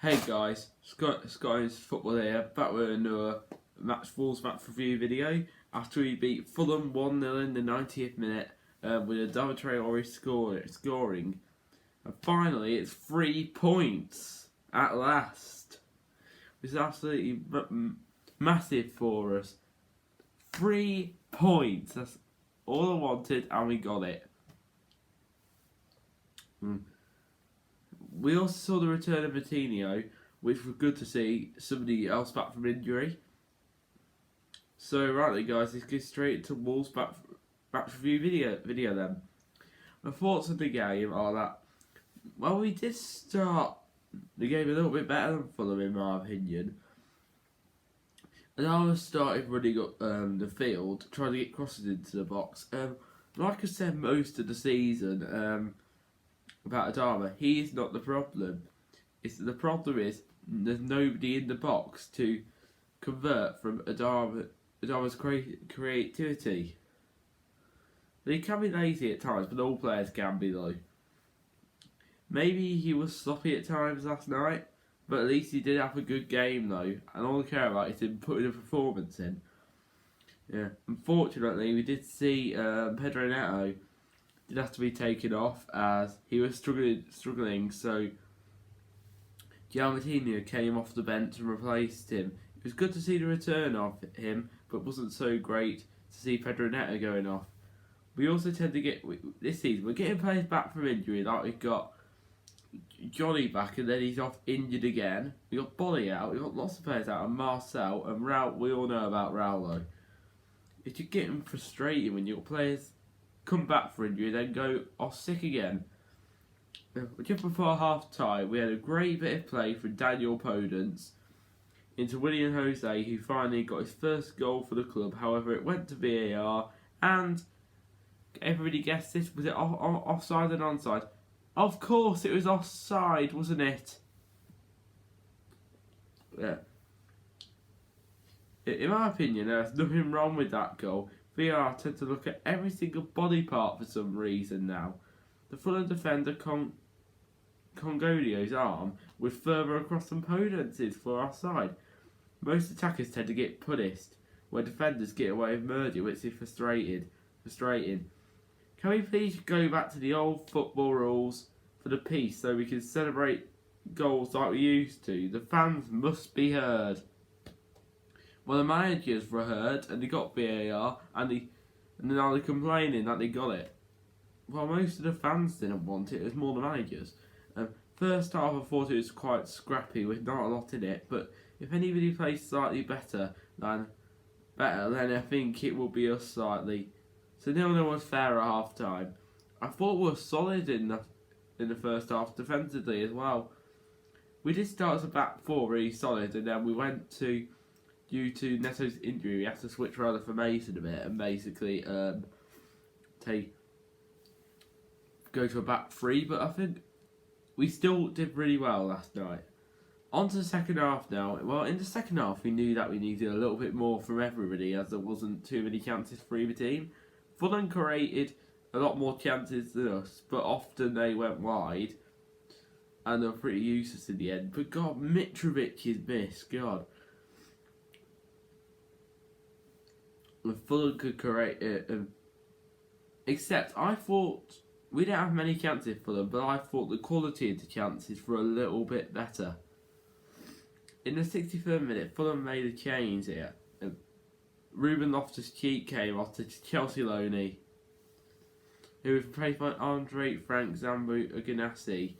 Hey guys, Sky's Football here, back with another Wolves match review video after we beat Fulham 1-0 in the 90th minute with Adama Traore scoring. And finally, it's 3 points at last. It's absolutely massive for us. 3 points, that's all I wanted and we got it. We also saw the return of Vitinho, which was good to see somebody else back from injury. So rightly guys, let's get straight to Wolves match review video then. My thoughts on the game are that, well, we did start the game a little bit better than Fulham in my opinion. And I started running up the field, trying to get crosses into the box. Like I said most of the season, about Adama, he is not the problem. The problem is there's nobody in the box to convert from Adama's creativity. He can be lazy at times, but all players can be though. Maybe he was sloppy at times last night, but at least he did have a good game though, and all I care about is him putting a performance in. Yeah. Unfortunately, we did see Pedro Neto did have to be taken off as he was struggling, so Vitinho came off the bench and replaced him. It was good to see the return of him, but wasn't so great to see Pedro Neto going off. We also tend to get, this season, we're getting players back from injury, like we've got Johnny back and then he's off injured again. We got Bolly out, we've got lots of players out, and Marcel, and Raul, we all know about Raul though. It's just getting frustrating when your players come back for injury, then go off sick again. Just before half time, we had a great bit of play from Daniel Podence into William Jose, who finally got his first goal for the club. However, it went to VAR, and everybody guessed this. Was it offside and onside? Of course, it was offside, wasn't it? Yeah. In my opinion, there's nothing wrong with that goal. VAR tend to look at every single body part for some reason now. The Fulham defender Congolio's arm was further across than Podence's for our side. Most attackers tend to get punished when defenders get away with murder, which is frustrating. Can we please go back to the old football rules for the peace so we can celebrate goals like we used to? The fans must be heard. Well, the managers were heard and they got VAR and now they're complaining that they got it. Well, most of the fans didn't want it, it was more the managers. First half I thought it was quite scrappy with not a lot in it, but if anybody plays slightly better, then I think it will be us slightly. So 0-0 was fair at half time. I thought we were solid in the first half defensively as well. We did start as a back four really solid, and then we went to, due to Neto's injury, we had to switch around the formation a bit and basically go to a back three. But I think we still did really well last night. On to the second half now. Well, in the second half, we knew that we needed a little bit more from everybody, as there wasn't too many chances for either team. Fulham created a lot more chances than us, but often they went wide, and they were pretty useless in the end. But God, Mitrovic's miss, God. Fulham could create it, except I thought we didn't have many chances for them, but I thought the quality of the chances were a little bit better. In the 63rd minute, Fulham made a change here. Ruben Loftus-Cheek came off to Chelsea loanee, who was replaced by Andre Frank Zambo Ganassi,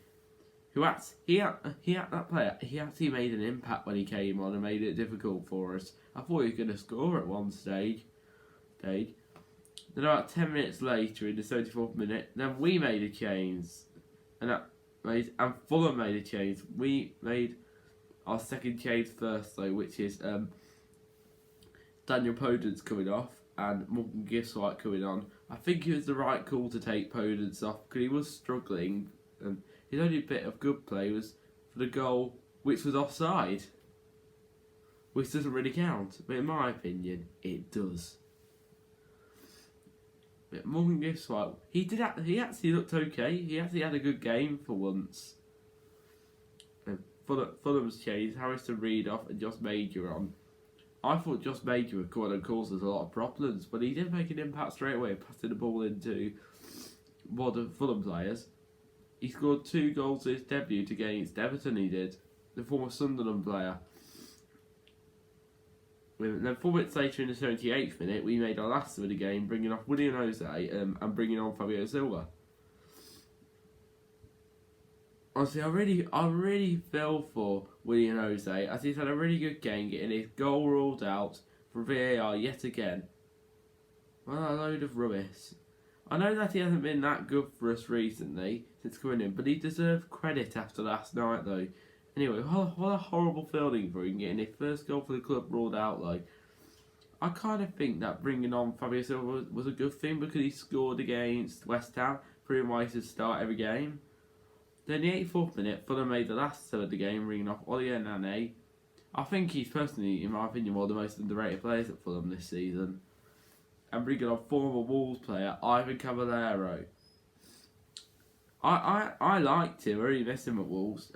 who he actually made an impact when he came on and made it difficult for us. I thought he was going to score at one stage. Then about 10 minutes later, in the 74th minute, then we made a change, and Fulham made a change. We made our second change first though, which is Daniel Podence coming off and Morgan Gibbs-White coming on. I think it was the right call to take Podence off because he was struggling, and his only bit of good play was for the goal, which was offside, which doesn't really count, but in my opinion, it does. Morgan Gibbs-White, he actually looked okay. He actually had a good game for once. Fulham's changed Harrison Reed off and Josh Major on. I thought Josh Major would come on and cause us a lot of problems, but he did make an impact straight away, passing the ball into one of the Fulham players. He scored 2 goals in his debut against Everton, he did, the former Sunderland player. And then 4 minutes later in the 78th minute, we made our last of the game, bringing off Willian Jose and bringing on Fabio Silva. Honestly, I really feel for Willian Jose, as he's had a really good game, getting his goal ruled out for VAR yet again. Well, a load of rubbish. I know that he hasn't been that good for us recently, since coming in, but he deserved credit after last night, though. Anyway, what a horrible feeling for him, getting his first goal for the club ruled out, though. I kind of think that bringing on Fabio Silva was a good thing, because he scored against West Ham, proving why he should start every game. Then the 84th minute, Fulham made the last sub of the game, bringing off Ollie Nane. I think he's personally, in my opinion, one of the most underrated players at Fulham this season. And bringing on former Wolves player, Ivan Caballero. I liked him, I really missed him at Wolves.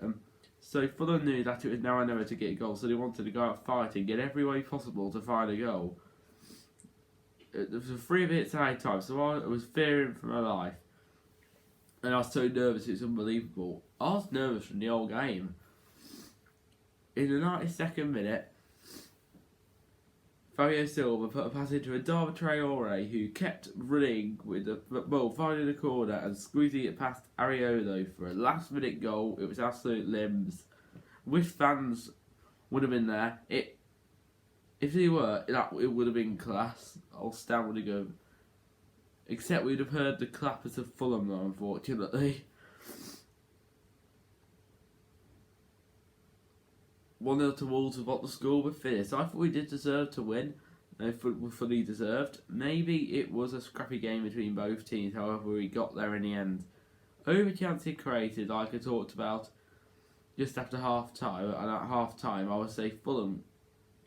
So Fulham knew that it was now or never to get a goal, so they wanted to go out fighting, get every way possible to find a goal. There was 3 minutes added time, so I was fearing for my life. And I was so nervous, it's unbelievable. I was nervous from the whole game. In the 92nd minute, Fabio Silva put a pass into Adama Traore, who kept running with the ball, finding the corner and squeezing it past Ariolo for a last minute goal. It was absolute limbs. Wish fans would have been there. If they were, it would have been class. I'll stand with a go. Except we'd have heard the clappers of Fulham, though, unfortunately. 1-0 to Wolves with what the score would finish. I thought we did deserve to win. Fully deserved. Maybe it was a scrappy game between both teams, however we got there in the end. Over chances created, like I talked about just after half time, and at half time I would say Fulham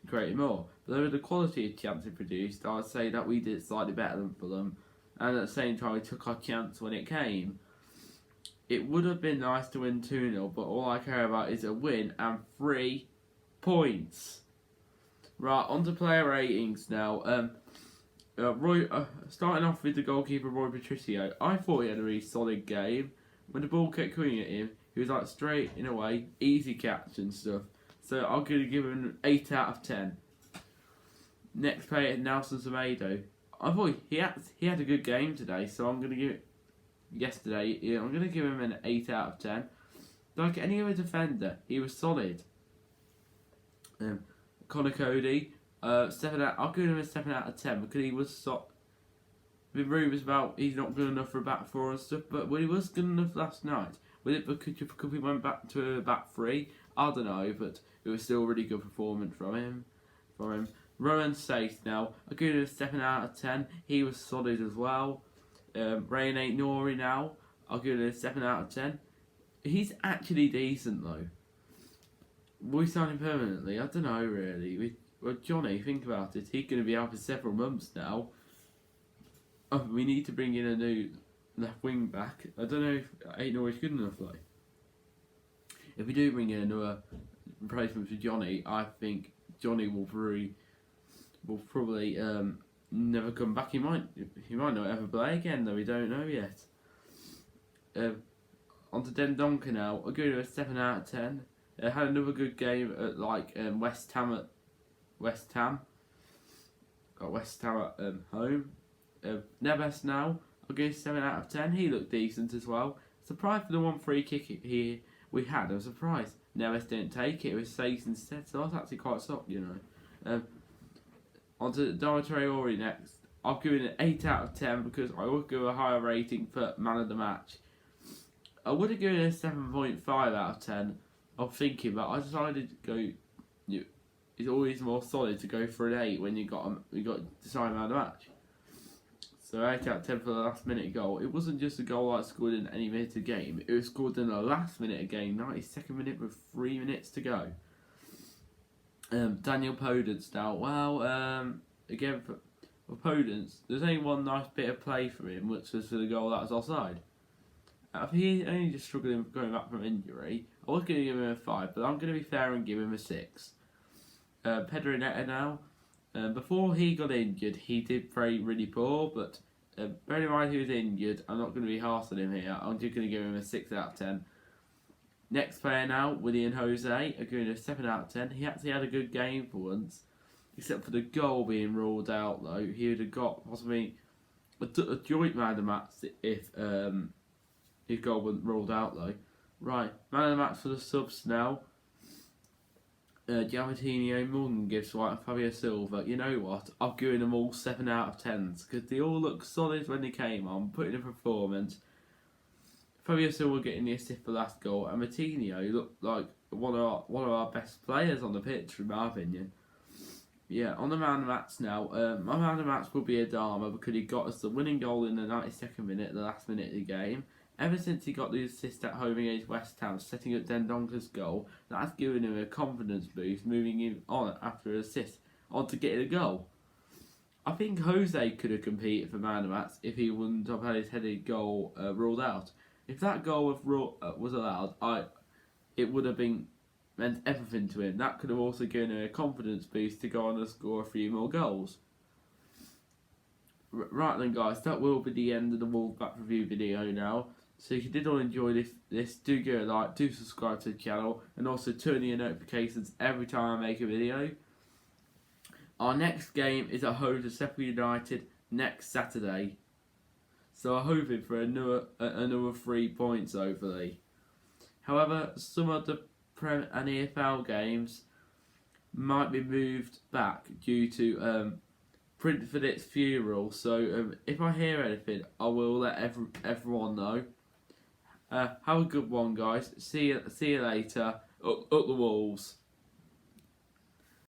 created more. But over the quality of chances produced, I would say that we did slightly better than Fulham. And at the same time, we took our chance when it came. It would have been nice to win 2-0, but all I care about is a win and 3 points. Right, on to player ratings now. Starting off with the goalkeeper, Roy Patricio. I thought he had a really solid game. When the ball kept coming at him, he was like straight in a way, easy catch and stuff. So I'm going to give him an 8 out of 10. Next player, Nelson Semedo. I thought he had a good game today, so I'm going to give it I'm going to give him an 8 out of 10. Like any other defender, he was solid. Connor Cody, 7 out. I'll give him a 7 out of 10 because he was been rumours about he's not good enough for a back 4 and stuff, but he was good enough last night. Was it because we went back to a back 3? I don't know, but it was still a really good performance from him. Rowan Sace now, I'll give him a 7 out of 10. He was solid as well. Rayan Ain't Nori now, I'll give him a 7 out of 10. He's actually decent though. Will we sign him permanently? I don't know really. Johnny, think about it. He's going to be out for several months now. We need to bring in a new left wing back. I don't know if Ain't Nori's good enough though. If we do bring in another replacement for Johnny, I think Johnny will probably never come back. He might not ever play again though. We don't know yet. On to Dendonka now. I'll give him a 7 out of 10. Had another good game at West Ham at home. Neves now. I'll give him a 7 out of 10. He looked decent as well. Surprised for the 1 free kick we had. I was surprised Neves didn't take it. It was Sace instead. So I was actually quite shocked, you know. On to Adama Traore next. I'll give it an 8 out of 10 because I would give a higher rating for man of the match. I would have given it a 7.5 out of 10. I'm thinking, but I decided to go. It's always more solid to go for an 8 when you got to decide man of the match. So 8 out of 10 for the last minute goal. It wasn't just a goal I scored in any minute of game. It was scored in the last minute of game, 92nd minute with 3 minutes to go. Daniel Podence now. Well, again for Podence, there's only one nice bit of play for him, which was for the goal that was offside. He's only just struggling going back from injury. I was going to give him a 5, but I'm going to be fair and give him a 6. Pedro Neto now. Before he got injured, he did play really poor, but bearing in mind he was injured, I'm not going to be harsh on him here. I'm just going to give him a 6 out of 10. Next player now, William Jose, I'm giving a 7 out of 10. He actually had a good game for once, except for the goal being ruled out though. He would have got possibly a joint man of the match if his goal wasn't ruled out though. Right, man of the match for the subs now. Giamatino, Morgan Gibbs White and Fabio Silva. You know what? I've given them all 7 out of 10s because they all looked solid when they came on, putting in a performance. Fabio Silva getting the assist for the last goal, and Martinho looked like one of our best players on the pitch, in my opinion. Yeah, on the man of the match now. My man of the match will be Adama because he got us the winning goal in the 92nd minute, the last minute of the game. Ever since he got the assist at home against West Ham, setting up Dendonka's goal, that's given him a confidence boost, moving him on after an assist, on to getting a goal. I think Jose could have competed for man of the match if he wouldn't have had his headed goal ruled out. If that goal was allowed, it would have meant everything to him. That could have also given him a confidence boost to go on and score a few more goals. Right then guys, that will be the end of the Wolves back review video now. So if you did all enjoy this, do give it a like, do subscribe to the channel, and also turn on your notifications every time I make a video. Our next game is at home to Sheffield United next Saturday. So I'm hoping for another 3 points hopefully. However, some of the Prem and EFL games might be moved back due to Brentford its funeral. So if I hear anything, I will let everyone know. Have a good one, guys. See you later. Up the Wolves.